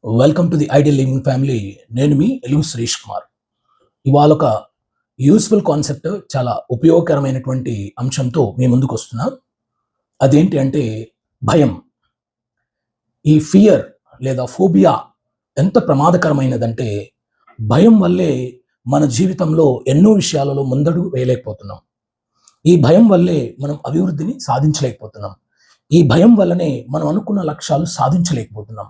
Welcome to the ideal living family. నేను మీ ఎలుగు శ్రీష్ కుమార్. ఇవాళ ఒక యూస్ఫుల్ కాన్సెప్ట్, చాలా ఉపయోగకరమైనటువంటి అంశంతో మీ ముందుకు వస్తున్నా. అదేంటి అంటే భయం. ఈ ఫియర్ లేదా ఫోబియా ఎంత ప్రమాదకరమైనదంటే, భయం వల్లే మన జీవితంలో ఎన్నో విషయాలలో ముందడుగు వేయలేకపోతున్నాం. ఈ భయం వల్లే మనం అభివృద్ధిని సాధించలేకపోతున్నాం. ఈ భయం వల్లనే మనం అనుకున్న లక్ష్యాలు సాధించలేకపోతున్నాం.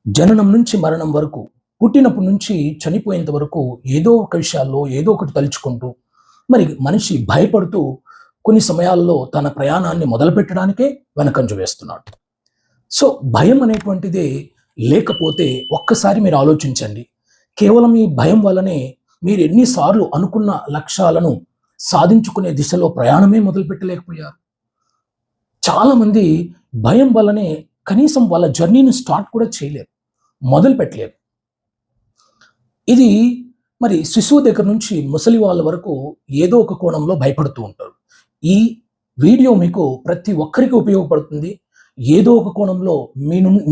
జననం నుంచి మరణం వరకు, పుట్టినప్పటి నుంచి చనిపోయేంత వరకు ఏదో ఒక విషయాల్లో ఏదో ఒకటి తలుచుకుంటూ మరి మనిషి భయపడుతూ కొన్ని సమయాల్లో తన ప్రయాణాన్ని మొదలుపెట్టడానికే వెనకంజ వేస్తున్నాడు. సో భయం అనేటువంటిదే లేకపోతే ఒక్కసారి మీరు ఆలోచించండి. కేవలం ఈ భయం వల్లనే మీరు ఎన్నిసార్లు అనుకున్న లక్ష్యాలను సాధించుకునే దిశలో ప్రయాణమే మొదలుపెట్టలేకపోయారు. చాలామంది భయం వల్లనే కనీసం వాళ్ళ జర్నీని స్టార్ట్ కూడా చేయలేరు, మొదలు పెట్టలేరు. ఇది మరి శిశువు దగ్గర నుంచి ముసలి వాళ్ళ వరకు ఏదో ఒక కోణంలో భయపడుతూ ఉంటారు. ఈ వీడియో మీకు ప్రతి ఒక్కరికి ఉపయోగపడుతుంది. ఏదో ఒక కోణంలో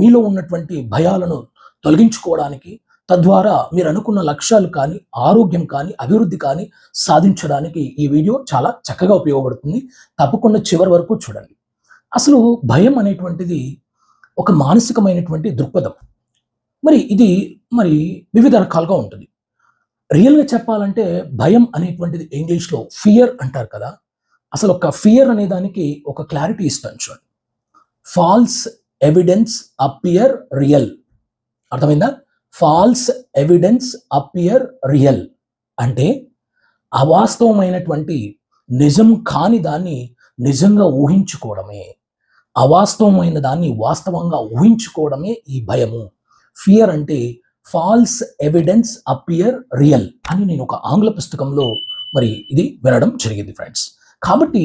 మీలో ఉన్నటువంటి భయాలను తొలగించుకోవడానికి, తద్వారా మీరు అనుకున్న లక్ష్యాలు కానీ, ఆరోగ్యం కానీ, అభివృద్ధి కానీ సాధించడానికి ఈ వీడియో చాలా చక్కగా ఉపయోగపడుతుంది. తప్పకుండా చివరి వరకు చూడండి. అసలు భయం అనేటువంటిది ఒక మానసికమైనటువంటి దృక్పథం. ఇది వివిధ రకాలుగా ఉంటుంది. రియల్గా చెప్పాలంటే భయం అనేటువంటిది ఇంగ్లీష్లో ఫియర్ అంటారు కదా. అసలు ఒక ఫియర్ అనే దానికి ఒక క్లారిటీ ఇస్తాను చూడండి. Falls evidence appear real. అర్థమైందా? ఫాల్స్ ఎవిడెన్స్ అపియర్ రియల్ అంటే అవాస్తవమైనటువంటి, నిజం కాని దాన్ని నిజంగా ఊహించుకోవడమే. అవాస్తవమైన దాన్ని వాస్తవంగా ఊహించుకోవడమే ఈ భయము. ఫియర్ అంటే ఫాల్స్ ఎవిడెన్స్ అపియర్ రియల్ అని నేను ఒక ఆంగ్ల పుస్తకంలో ఇది వినడం జరిగింది ఫ్రెండ్స్. కాబట్టి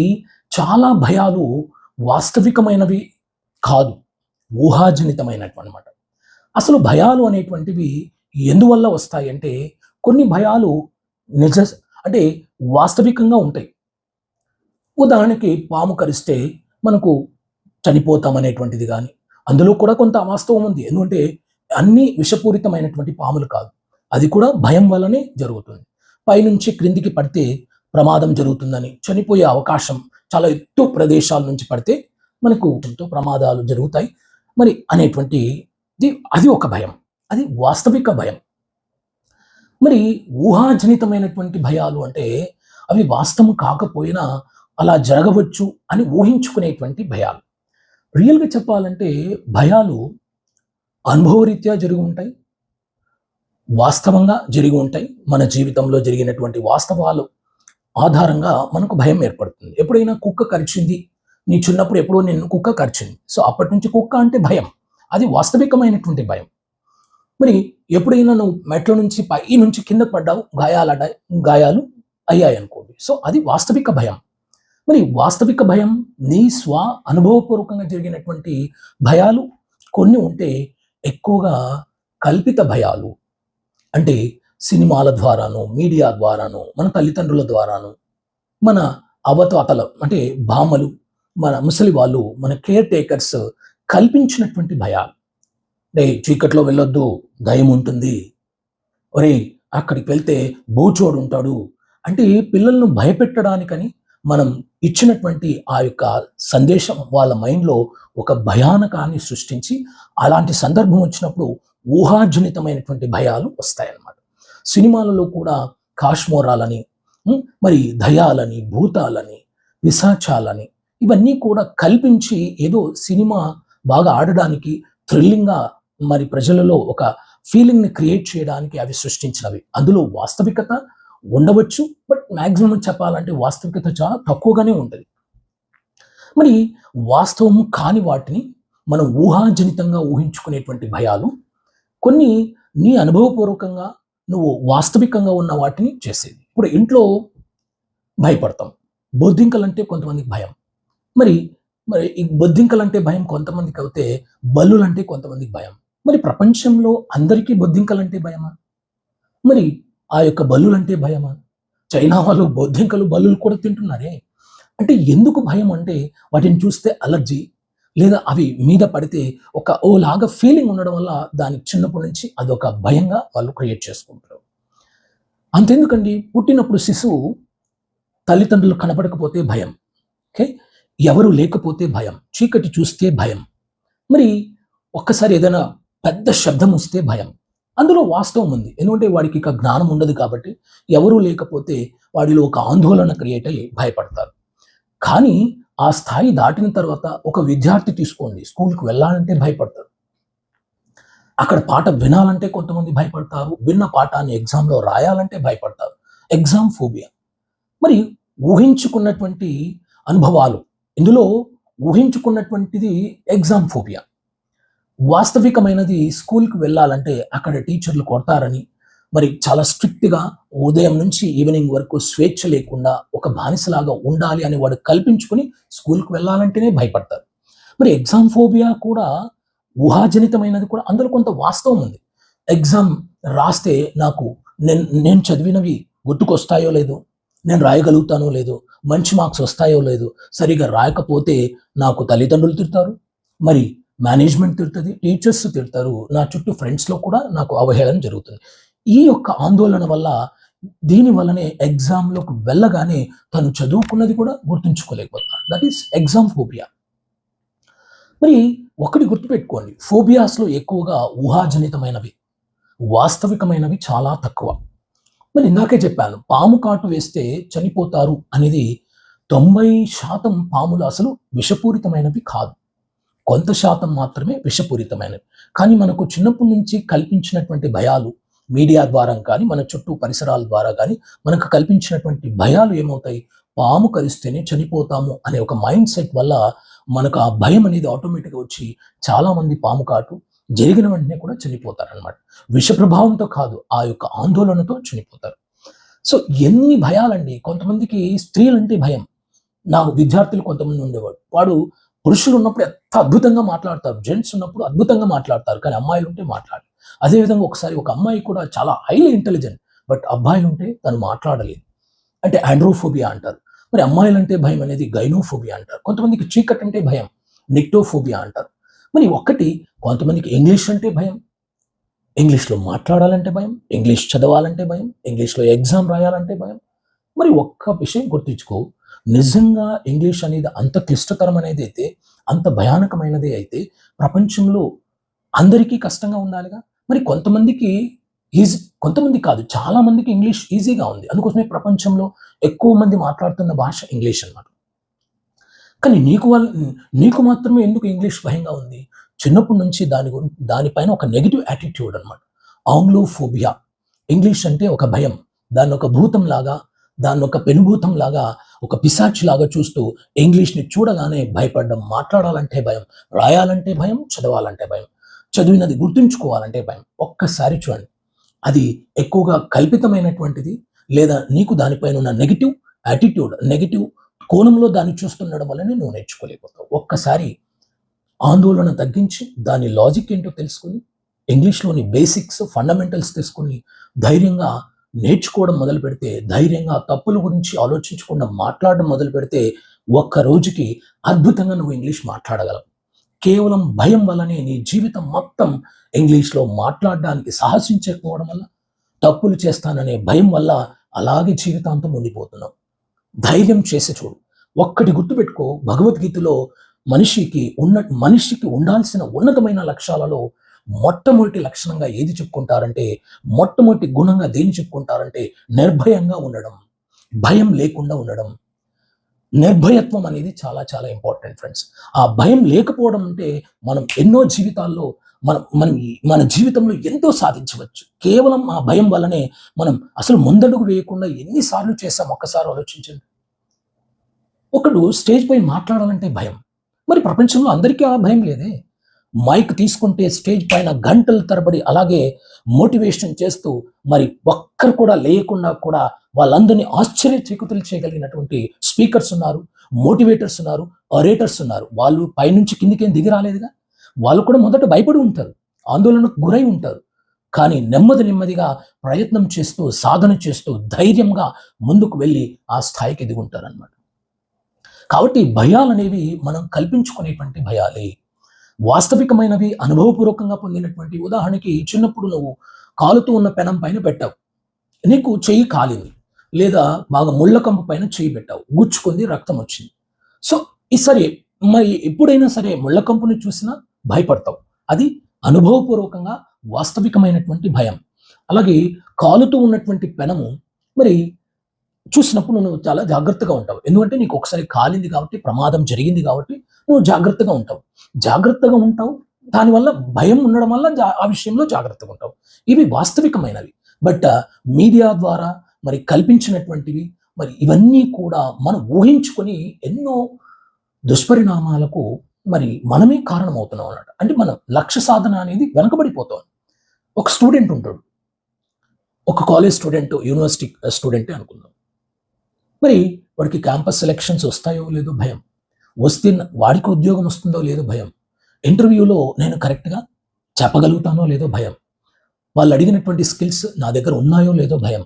చాలా భయాలు వాస్తవికమైనవి కాదు, ఊహాజనితమైనటువంటి అన్నమాట. అసలు భయాలు అనేటువంటివి ఎందువల్ల వస్తాయి అంటే, కొన్ని భయాలు అంటే వాస్తవికంగా ఉంటాయి. ఉదాహరణకి పాము కరిస్తే మనకు చనిపోతాం అనేటువంటిది కానీ, అందులో కూడా కొంత అవాస్తవం ఉంది. ఎందుకంటే అన్ని విషపూరితమైనటువంటి పాములు కాదు, అది కూడా భయం వల్లనే జరుగుతుంది. పైనుంచి క్రిందికి పడితే ప్రమాదం జరుగుతుందని, చనిపోయే అవకాశం, చాలా ఎత్తు ప్రదేశాల నుంచి పడితే మనకు ఎంతో ప్రమాదాలు జరుగుతాయి అనేటువంటిది, అది ఒక భయం. అది వాస్తవిక భయం. ఊహాజనితమైనటువంటి భయాలు అంటే అవి వాస్తవం కాకపోయినా అలా జరగవచ్చు అని ఊహించుకునేటువంటి భయాలు. రియల్గా చెప్పాలంటే భయాలు అనుభవరీత్యా జరిగి ఉంటాయి, వాస్తవంగా జరిగి ఉంటాయి. మన జీవితంలో జరిగినటువంటి వాస్తవాలు ఆధారంగా మనకు భయం ఏర్పడుతుంది. ఎప్పుడైనా కుక్క కరిచింది, నీ చిన్నప్పుడు ఎప్పుడో నిన్ను కుక్క కరిచింది, సో అప్పటి నుంచి కుక్క అంటే భయం. అది వాస్తవికమైనటువంటి భయం. ఎప్పుడైనా నువ్వు మెట్ల నుంచి పై నుంచి కింద పడ్డావు, గాయాలు అయ్యాయి అనుకోండి, సో అది వాస్తవిక భయం. వాస్తవిక భయం నీ అనుభవపూర్వకంగా జరిగినటువంటి భయాలు కొన్ని ఉంటే, ఎక్కువగా కల్పిత భయాలు అంటే సినిమాల ద్వారాను, మీడియా ద్వారాను, మన తల్లిదండ్రుల ద్వారాను, మన అవతాతల అంటే బామ్మలు, మన ముసలి వాళ్ళు, మన కేర్ టేకర్స్ కల్పించినటువంటి భయాలు. చీకట్లో వెళ్ళొద్దు, దయ్యం ఉంటుంది, అక్కడికి వెళ్తే బూచోడు ఉంటాడు అంటే పిల్లలను భయపెట్టడానికని మనం ఇచ్చినటువంటి ఆ యొక్క సందేశం వాళ్ళ మైండ్లో ఒక భయానకాన్ని సృష్టించి, అలాంటి సందర్భం వచ్చినప్పుడు ఊహాజనితమైనటువంటి భయాలు వస్తాయన్నమాట. సినిమాలలో కూడా కాశ్మోరాలని, దయాలని, భూతాలని, పిశాచాలని ఇవన్నీ కూడా కల్పించి ఏదో సినిమా బాగా ఆడడానికి, థ్రిల్లింగ్గా ప్రజలలో ఒక ఫీలింగ్ని క్రియేట్ చేయడానికి అవి సృష్టించినవి. అందులో వాస్తవికత ఉండవచ్చు, బట్ మ్యాక్సిమం చెప్పాలంటే వాస్తవికత చాలా తక్కువగానే ఉంటుంది. వాస్తవము కాని వాటిని మనం ఊహాజనితంగా ఊహించుకునేటువంటి భయాలు కొన్ని, నీ అనుభవపూర్వకంగా నువ్వు వాస్తవికంగా ఉన్న వాటిని చేసేది. ఇప్పుడు ఇంట్లో భయపడతాం. బొద్దింకలంటే కొంతమందికి భయం. ఈ బొద్దింకలంటే భయం కొంతమందికి అయితే, బల్లులంటే కొంతమందికి భయం. ప్రపంచంలో అందరికీ బొద్దింకలంటే భయమా? ఆ యొక్క బల్లులంటే భయమా? చైనా వాళ్ళు బొద్దింకలు, బల్లులు కూడా తింటున్నారే. అంటే ఎందుకు భయం అంటే వాటిని చూస్తే అలర్జీ, లేదా అవి మీద పడితే ఓలాగా ఫీలింగ్ ఉండడం వల్ల దానికి చిన్నప్పటి నుంచి అదొక భయంగా వాళ్ళు క్రియేట్ చేసుకుంటారు. అంతెందుకండి, పుట్టినప్పుడు శిశువు తల్లిదండ్రులు కనపడకపోతే భయం. ఓకే. ఎవరు లేకపోతే భయం. చీకటి చూస్తే భయం. మరి ఒక్కసారి ఏదైనా పెద్ద శబ్దం వస్తే భయం. అందులో వాస్తవం ఉంది. ఎందుకంటే వాడికి ఇక జ్ఞానం ఉండదు కాబట్టి ఎవరూ లేకపోతే వాడిలో ఒక ఆందోళన క్రియేట్ అయ్యి భయపడతారు. కానీ ఆ స్థాయి దాటిన తర్వాత ఒక విద్యార్థి తీసుకోండి, స్కూల్‌కి వెళ్ళాలంటే భయపడతారు. అక్కడ పాఠం వినాలంటే కొంతమంది భయపడతారు. విన్న పాఠాన్ని ఎగ్జామ్‌లో రాయాలంటే భయపడతారు. Exam phobia. మరి ఊహించుకున్నటువంటి అనుభవాలు. ఇందులో ఊహించుకున్నటువంటిది ఎగ్జామ్ ఫోబియా. వాస్తవికమైనది స్కూల్‌కి వెళ్ళాలంటే అక్కడ టీచర్లు కొడతారని, మరి చాలా స్ట్రిక్ట్‌గా ఉదయం నుంచి ఈవినింగ్ వరకు స్వేచ్ఛ లేకుండా ఒక బానిసలాగా ఉండాలి అని వాడు కల్పించుకొని స్కూల్‌కి వెళ్ళాలంటేనే భయపడతారు. మరి ఎగ్జామ్ ఫోబియా కూడా ఊహాజనితమైనది కూడా అందులో కొంత వాస్తవం ఉంది. ఎగ్జామ్ రాస్తే నాకు నేను చదివినవి గుర్తుకొస్తాయో లేదో, నేను రాయగలుగుతానో లేదో, మంచి మార్క్స్ వస్తాయో లేదో, సరిగ్గా రాయకపోతే నాకు తల్లిదండ్రులు తిడతారు. మరి మేనేజ్మెంట్ తిడుతది, టీచర్స్ తిడతారు. నా చుట్టూ ఫ్రెండ్స్‌లో కూడా నాకు అవహేళన జరుగుతుంది. ఈ యొక్క ఆందోళన వల్ల దీని వల్లనే ఎగ్జామ్‌లోకి వెళ్ళగానే తను చదువుకున్నది కూడా గుర్తుంచుకోలేకపోతున్నాడు. That is exam phobia. మరి ఒకటి గుర్తుపెట్టుకోండి. ఫోబియాస్‌లో ఎక్కువగా ఊహాజనితమైనవి. వాస్తవికమైనవి చాలా తక్కువ. మరి ఇందాకే చెప్పాను. పాము కాటు వేస్తే చనిపోతారు అనేది 90% పాములు అసలు విషపూరితమైనవి కాదు. కొంత శాతం మాత్రమే విషపూరితమైనవి. కానీ మనకు చిన్నప్పటి నుంచి కల్పించినటువంటి భయాలు, మీడియా ద్వారా కానీ, మన చుట్టూ పరిసరాల ద్వారా కానీ మనకు కల్పించినటువంటి భయాలు ఏమవుతాయి? పాము కరిస్తేనే చనిపోతాము అనే ఒక మైండ్ సెట్ వల్ల మనకు ఆ భయం అనేది ఆటోమేటిక్‌గా వచ్చి చాలామంది పాము కాటు జరిగిన వెంటనే కూడా చనిపోతారనమాట. విష ప్రభావంతో కాదు, ఆ యొక్క ఆందోళనతో చనిపోతారు. సో, ఎన్ని భయాలండి. కొంతమందికి స్త్రీలంటే భయం. నా విద్యార్థులు కొంతమంది ఉండేవాడు. వాడు పురుషులు ఉన్నప్పుడు ఎంత అద్భుతంగా మాట్లాడతారు. జెంట్స్ ఉన్నప్పుడు అద్భుతంగా మాట్లాడతారు. కానీ అమ్మాయిలుంటే మాట్లాడరు. అదే విధంగా ఒకసారి ఒక అమ్మాయి కూడా చాలా హైలీ ఇంటెలిజెంట్. బట్ అబ్బాయిలుంటే తను మాట్లాడలేదు. అంటే ఆండ్రోఫోబియా అంటారు. మరి అమ్మాయిలంటే భయం అనేది గైనోఫోబియా అంటారు. కొంతమందికి చీకటి అంటే భయం. నిక్టోఫోబియా అంటారు. మరి కొంతమందికి ఇంగ్లీష్ అంటే భయం. ఇంగ్లీష్‌లో మాట్లాడాలంటే భయం. ఇంగ్లీష్ చదవాలంటే భయం. ఇంగ్లీష్‌లో ఎగ్జామ్ రాయాలంటే భయం. మరి ఒక్క విషయం గుర్తుంచుకో. నిజంగా ఇంగ్లీష్ అనేది అంత క్లిష్టతరమైనదైతే, అంత భయానకమైనదే అయితే ప్రపంచంలో అందరికీ కష్టంగా ఉండాలిగా. మరి కొంతమంది కాదు, చాలా మందికి ఇంగ్లీష్ ఈజీగా ఉంది. అందుకోసమే ప్రపంచంలో ఎక్కువ మంది మాట్లాడుతున్న భాష ఇంగ్లీష్ అన్నమాట. కానీ నీకు మాత్రమే ఎందుకు ఇంగ్లీష్ భయంగా ఉంది? చిన్నప్పటి నుంచి దానిపైన ఒక నెగెటివ్ యాటిట్యూడ్ అన్నమాట. ఆంగ్లోఫోబియా. ఇంగ్లీష్ అంటే ఒక భయం. దాన్నొక భూతంలాగా, దాన్నొక పెనుభూతంలాగా, ఒక పిశాచిలాగా చూస్తూ ఇంగ్లీష్‌ని చూడగానే భయపడడం, మాట్లాడాలంటే భయం, రాయాలంటే భయం, చదవాలంటే భయం, చదివినది గుర్తుంచుకోవాలంటే భయం. ఒక్కసారి చూడండి. అది ఎక్కువగా కల్పితమైనటువంటిది, లేదా నీకు దానిపైన ఉన్న నెగెటివ్ యాటిట్యూడ్, నెగెటివ్ కోణంలో దాన్ని చూస్తుండడం వల్లనే నువ్వు నేర్చుకోలేకపోతావు. ఒక్కసారి ఆందోళన తగ్గించి దాని లాజిక్ ఏంటో తెలుసుకొని, ఇంగ్లీష్‌లోని బేసిక్స్, ఫండమెంటల్స్ తెలుసుకొని ధైర్యంగా నేర్చుకోవడం మొదలుపెడితే, ధైర్యంగా తప్పుల గురించి ఆలోచించకుండా మాట్లాడడం మొదలుపెడితే, ఒక్క రోజుకి అద్భుతంగా నువ్వు ఇంగ్లీష్ మాట్లాడగలవు. కేవలం భయం వల్లనే నీ జీవితం మొత్తం ఇంగ్లీష్‌లో మాట్లాడడానికి సాహసించకపోవడం వల్ల, తప్పులు చేస్తాననే భయం వల్ల అలాగే జీవితాంతం ఉండిపోతున్నావు. ధైర్యం చేసి చూడు. ఒక్కటి గుర్తుపెట్టుకో, భగవద్గీతలో మనిషికి ఉండాల్సిన ఉన్నతమైన లక్ష్యాలలో మొట్టమొదటి లక్షణంగా ఏది చెప్పుకుంటారంటే, మొట్టమొదటి గుణంగా దేన్ని చెప్పుకుంటారంటే నిర్భయంగా ఉండడం. భయం లేకుండా ఉండడం. నిర్భయత్వం అనేది చాలా చాలా ఇంపార్టెంట్ ఫ్రెండ్స్. ఆ భయం లేకపోవడం అంటే మనం ఎన్నో జీవితాల్లో మనం మనం మన జీవితంలో ఎంతో సాధించవచ్చు. కేవలం ఆ భయం వల్లనే మనం అసలు ముందడుగు వేయకుండా ఎన్ని సార్లు చేసాం ఒక్కసారి ఆలోచించండి. ఒకడు స్టేజ్ పై మాట్లాడాలంటే భయం. మరి ప్రపంచంలో అందరికీ ఆ భయం లేదే. మైక్ తీసుకుంటే స్టేజ్ పైన గంటల తరబడి అలాగే మోటివేషన్ చేస్తూ మరి ఒక్కరు కూడా లేకుండా కూడా వాళ్ళందరినీ ఆశ్చర్యచకితులు చేయగలిగినటువంటి స్పీకర్స్ ఉన్నారు, మోటివేటర్స్ ఉన్నారు, ఆరేటర్స్ ఉన్నారు. వాళ్ళు పైనుంచి కిందకేం దిగి రాలేదుగా. వాళ్ళు కూడా మొదట భయపడి ఉంటారు, ఆందోళనకు గురై ఉంటారు. కానీ నెమ్మదిగా ప్రయత్నం చేస్తూ, సాధన చేస్తూ ధైర్యంగా ముందుకు వెళ్ళి ఆ స్థాయికి ఎదుగుంటారనమాట. కాబట్టి భయాలనేవి మనం కల్పించుకునేటువంటి భయాలే. వాస్తవికమైనవి అనుభవపూర్వకంగా పొందినటువంటి ఉదాహరణకి చిన్నప్పుడు నువ్వు కాలుతూ ఉన్న పెనం పైన పెట్టావు. నీకు చెయ్యి కాలింది. లేదా బాగా ముళ్ళ కంపు పైన చెయ్యి పెట్టావు. గుచ్చుకుంది, రక్తం వచ్చింది. సో, సరే మరి ఎప్పుడైనా సరే ముళ్ళ కంపుని చూసినా భయపడతావు. అది అనుభవపూర్వకంగా వాస్తవికమైనటువంటి భయం. అలాగే కాలుతూ ఉన్నటువంటి పెనము మరి చూసినప్పుడు నువ్వు చాలా జాగ్రత్తగా ఉంటావు. ఎందుకంటే నీకు ఒకసారి కాలింది కాబట్టి, ప్రమాదం జరిగింది కాబట్టి నువ్వు జాగ్రత్తగా ఉంటావు. జాగ్రత్తగా ఉంటావు. దానివల్ల భయం ఉండడం వల్ల ఆ విషయంలో జాగ్రత్తగా ఉంటావు. ఇవి వాస్తవికమైనవి. బట్ మీడియా ద్వారా మరి కల్పించినటువంటివి మరి ఇవన్నీ కూడా మనం ఊహించుకొని ఎన్నో దుష్పరిణామాలకు మరి మనమే కారణమవుతున్నాం అన్నమాట. అంటే మన లక్ష్య సాధన అనేది వెనకబడిపోతాం. ఒక స్టూడెంట్ ఉంటాడు. ఒక కాలేజ్ స్టూడెంట్, యూనివర్సిటీ స్టూడెంటే అనుకుందాం. మరి వాడికి క్యాంపస్ సెలక్షన్స్ వస్తాయో లేదో భయం. వస్తే వాడికి ఉద్యోగం వస్తుందో లేదో భయం. ఇంటర్వ్యూలో నేను కరెక్ట్‌గా చెప్పగలుగుతానో లేదో భయం. వాళ్ళు అడిగినటువంటి స్కిల్స్ నా దగ్గర ఉన్నాయో లేదో భయం.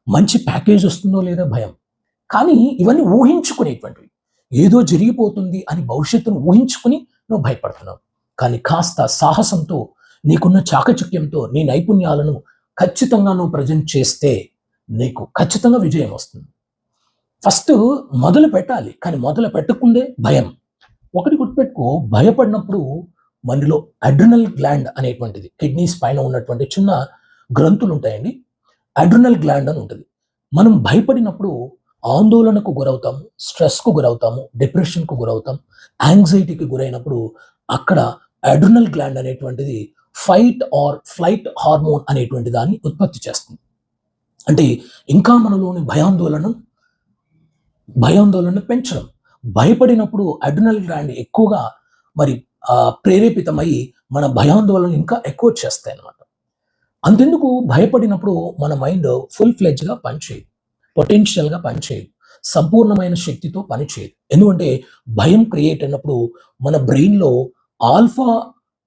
మంచి ప్యాకేజ్ వస్తుందో లేదో భయం. కానీ ఇవన్నీ ఊహించుకునేటువంటివి. ఏదో జరిగిపోతుంది అని భవిష్యత్తును ఊహించుకుని నువ్వు భయపడుతున్నావు. కానీ కాస్త సాహసంతో, నీకున్న చాకచక్యంతో నీ నైపుణ్యాలను ఖచ్చితంగా నువ్వు ప్రెజెంట్ చేస్తే నీకు ఖచ్చితంగా విజయం వస్తుంది. ఫస్ట్ మొదలు పెట్టాలి. కానీ మొదలు పెట్టకుండే భయం. ఒకటి గుర్తుపెట్టుకో, భయపడినప్పుడు మనలో అడ్రినల్ గ్లాండ్ అనేటువంటిది కిడ్నీస్ పైన ఉన్నటువంటి చిన్న గ్రంథులు ఉంటాయండి. అడ్రినల్ గ్లాండ్ అని ఉంటుంది. మనం భయపడినప్పుడు ఆందోళనకు గురవుతాము, స్ట్రెస్‌కు గురవుతాము, డిప్రెషన్‌కు గురవుతాం, యాంగ్జైటీకి గురైనప్పుడు అక్కడ అడ్రినల్ గ్లాండ్ అనేటువంటిది ఫైట్ ఆర్ ఫ్లైట్ హార్మోన్ అనేటువంటి దాన్ని ఉత్పత్తి చేస్తుంది. అంటే ఇంకా మనలోని భయాందోళన పెంచడం. భయపడినప్పుడు అడ్రినల్ గ్లాండ్ ఎక్కువగా మరి ప్రేరేపితమై మన భయాందోళన ఇంకా ఎక్కువ చేస్తాయన్నమాట. అంతెందుకు భయపడినప్పుడు మన మైండ్ ఫుల్ ఫ్లెడ్జ్‌గా పనిచేయదు. పొటెన్షియల్‌గా పనిచేయదు. సంపూర్ణమైన శక్తితో పనిచేయదు. ఎందుకంటే భయం క్రియేట్ అయినప్పుడు మన బ్రెయిన్‌లో ఆల్ఫా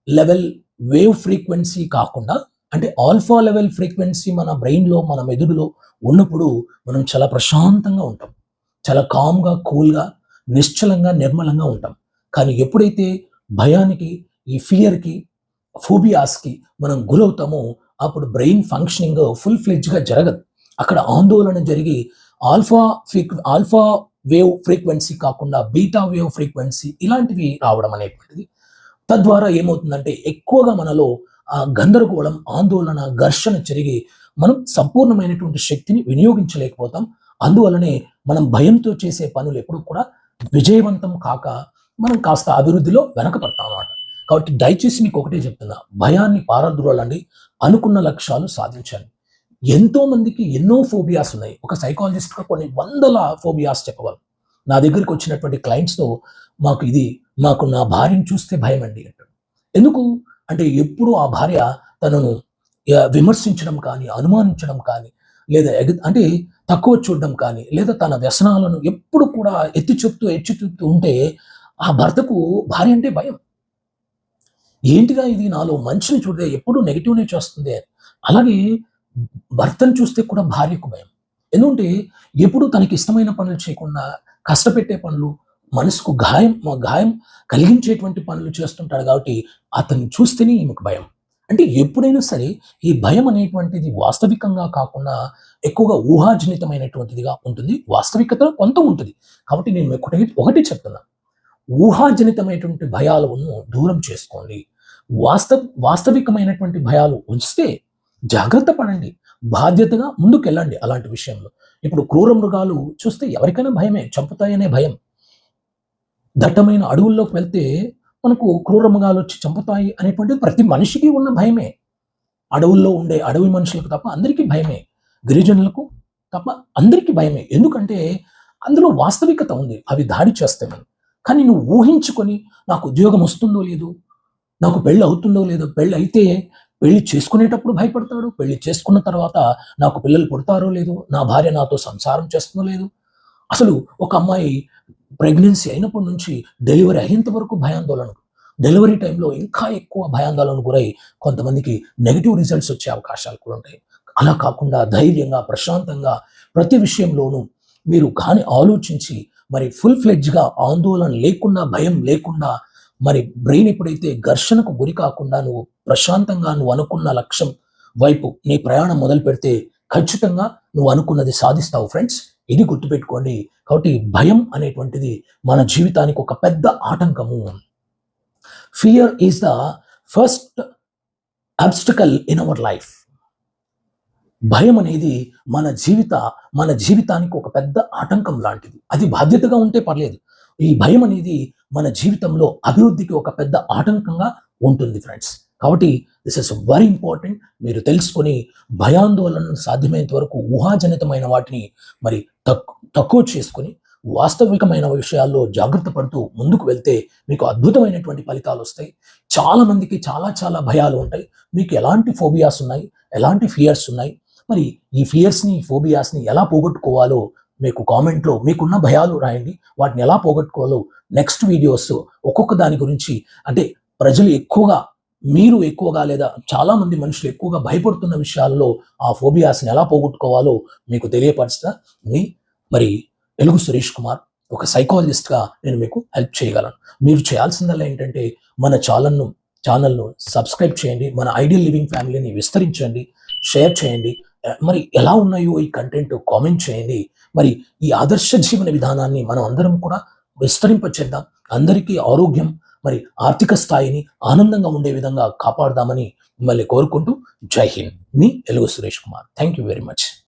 లెవెల్ వేవ్ ఫ్రీక్వెన్సీ కాకుండా, అంటే ఆల్ఫా లెవెల్ ఫ్రీక్వెన్సీ మన బ్రెయిన్‌లో, మన మెదడులో ఉన్నప్పుడు మనం చాలా ప్రశాంతంగా ఉంటాం. చాలా కామ్‌గా, కూల్‌గా, నిశ్చలంగా, నిర్మలంగా ఉంటాం. కానీ ఎప్పుడైతే భయానికి, ఈ ఫియర్‌కి, ఫోబియాస్‌కి మనం గురవుతామో అప్పుడు బ్రెయిన్ ఫంక్షనింగ్ ఫుల్ ఫ్లెడ్జ్‌గా జరగదు. అక్కడ ఆందోళన జరిగి ఆల్ఫా వేవ్ ఫ్రీక్వెన్సీ కాకుండా బీటా వేవ్ ఫ్రీక్వెన్సీ ఇలాంటివి రావడం అనేటువంటిది. తద్వారా ఏమవుతుందంటే ఎక్కువగా మనలో గందరగోళం, ఆందోళన, ఘర్షణ జరిగి మనం సంపూర్ణమైనటువంటి శక్తిని వినియోగించలేకపోతాం. అందువల్లనే మనం భయంతో చేసే పనులు ఎప్పుడు కూడా విజయవంతం కాక మనం కాస్త అభివృద్ధిలో వెనకపడతాం అన్నమాట. కాబట్టి దయచేసి మీకు ఒకటే చెప్తున్నా, భయాన్ని పారద్రోలండి, అనుకున్న లక్ష్యాలు సాధించండి. ఎంతో మందికి ఎన్నో ఫోబియాస్ ఉన్నాయి. ఒక సైకాలజిస్ట్‌గా కొన్ని వందల ఫోబియాస్ చెప్పగలను. నా దగ్గరికి వచ్చినటువంటి క్లయింట్స్‌తో మాకు నా భార్యను చూస్తే భయమండి అంటాడు. ఎందుకు? అంటే ఎప్పుడు ఆ భార్య తనను విమర్శించడం కానీ, అనుమానించడం కానీ, లేదా అంటే తక్కువ చూడడం కానీ, లేదా తన వ్యసనాలను ఎప్పుడు కూడా ఎత్తి చూపుతూ ఉంటే ఆ భర్తకు భార్య అంటే భయం. ఏంటిగా ఇది, నాలో మంచిని చూడదే ఎప్పుడు నెగెటివ్‌నే చేస్తుంది అని. అలాగే భర్తను చూస్తే కూడా భార్యకు భయం. ఎందుకంటే ఎప్పుడు తనకి ఇష్టమైన పనులు చేయకుండా కష్టపెట్టే పనులు, మనసుకు గాయం కలిగించేటువంటి పనులు చేస్తుంటాడు కాబట్టి అతన్ని చూస్తేనే ఈమెకు భయం. అంటే ఎప్పుడైనా సరే ఈ భయం అనేటువంటిది వాస్తవికంగా కాకుండా ఎక్కువగా ఊహాజనితమైనటువంటిదిగా ఉంటుంది. వాస్తవికత కొంత ఉంటుంది. కాబట్టి నేను ఒకటి చెప్తున్నా. ఊహాజనితమైనటువంటి భయాలను దూరం చేసుకోండి. వాస్తవికమైనటువంటి భయాలు ఉంచితే జాగ్రత్త పడండి. బాధ్యతగా ముందుకెళ్ళండి అలాంటి విషయంలో. ఇప్పుడు క్రూర మృగాలు చూస్తే ఎవరికైనా భయమే, చంపుతాయనే భయం. దట్టమైన అడవుల్లోకి వెళ్తే మనకు క్రూర మృగాలు వచ్చి చంపుతాయి అనేటువంటిది ప్రతి మనిషికి ఉన్న భయమే. అడవుల్లో ఉండే అడవి మనుషులకు తప్ప అందరికీ భయమే. గిరిజనులకు తప్ప అందరికీ భయమే. ఎందుకంటే అందులో వాస్తవికత ఉంది. అవి దాడి చేస్తాయని. కానీ నువ్వు ఊహించుకొని నాకు ఉద్యోగం వస్తుందో లేదో, నాకు పెళ్లి అవుతుందో లేదో, పెళ్లి అయితే పెళ్లి చేసుకునేటప్పుడు భయపడతాడు. పెళ్లి చేసుకున్న తర్వాత నాకు పిల్లలు పుడతారో లేదో, నా భార్య నాతో సంసారం చేస్తుందో లేదో. అసలు ఒక అమ్మాయి ప్రెగ్నెన్సీ అయినప్పటి నుంచి డెలివరీ అయ్యేంత వరకు భయాందోళన. డెలివరీ టైంలో ఇంకా ఎక్కువ భయాందోళనకు గురై కొంతమందికి నెగెటివ్ రిజల్ట్స్ వచ్చే అవకాశాలు కూడా ఉంటాయి. అలా కాకుండా ధైర్యంగా, ప్రశాంతంగా ప్రతి విషయంలోనూ మీరు ఆలోచించి మరి ఫుల్ ఫ్లెడ్జ్గా ఆందోళన లేకుండా, భయం లేకుండా, మరి బ్రెయిన్ ఎప్పుడైతే ఘర్షణకు గురి కాకుండా నువ్వు ప్రశాంతంగా నువ్వు అనుకున్న లక్ష్యం వైపు నీ ప్రయాణం మొదలు పెడితే ఖచ్చితంగా నువ్వు అనుకున్నది సాధిస్తావు ఫ్రెండ్స్. ఇది గుర్తుపెట్టుకోండి. కాబట్టి భయం అనేటువంటిది మన జీవితానికి ఒక పెద్ద ఆటంకము. Fear is the first obstacle in our life. భయం అనేది మన జీవితానికి ఒక పెద్ద ఆటంకం లాంటిది. అది బాధ్యతగా ఉంటే పర్లేదు. ఈ భయం అనేది మన జీవితంలో అభివృద్ధికి ఒక పెద్ద ఆటంకంగా ఉంటుంది ఫ్రెండ్స్. కాబట్టి దిస్ ఇస్ వెరీ ఇంపార్టెంట్. మీరు తెలుసుకొని భయాందోళనను సాధ్యమైనంత వరకు ఊహాజనితమైన వాటిని మరి తక్కువ చేసుకొని వాస్తవికమైన విషయాల్లో జాగ్రత్త పడుతూ ముందుకు వెళ్తే మీకు అద్భుతమైనటువంటి ఫలితాలు వస్తాయి. చాలా మందికి చాలా చాలా భయాలు ఉంటాయి. మీకు ఎలాంటి ఫోబియాస్ ఉన్నాయి, ఎలాంటి ఫియర్స్ ఉన్నాయి, మరి ఈ ఫియర్స్ని ఫోబియాస్ని ఎలా పోగొట్టుకోవాలో మీకు కామెంట్లో మీకున్న భయాలు రాయండి. వాటిని ఎలా పోగొట్టుకోవాలో నెక్స్ట్ వీడియోస్ ఒక్కొక్క దాని గురించి, అంటే ప్రజలు ఎక్కువగా, మీరు ఎక్కువగా లేదా చాలా మంది మనుషులు ఎక్కువగా భయపడుతున్న విషయాల్లో ఆ ఫోబియాస్ని ఎలా పోగొట్టుకోవాలో మీకు తెలియపరుస్తా. మరి ఎలుగు సురేష్ కుమార్ ఒక సైకాలజిస్ట్గా నేను మీకు హెల్ప్ చేయగలను. మీరు చేయాల్సిందల్లా ఏంటంటే మన ఛానల్ను సబ్స్క్రైబ్ చేయండి, మన ఐడియల్ లివింగ్ ఫ్యామిలీని విస్తరించండి, షేర్ చేయండి. మరి ఎలా ఉన్నాయో ఈ కంటెంట్ కామెంట్ చేయండి. మరి ఈ ఆదర్శ జీవన విధానాన్ని మనం అందరం కూడా విస్తరింపచేద్దాం. అందరికీ ఆరోగ్యం, మరి ఆర్థిక స్థాయిని ఆనందంగా ఉండే విధంగా కాపాడదామని మిమ్మల్ని కోరుకుంటూ జై హింద్. మీ ఎలుగు Suresh Kumar. Thank you very much.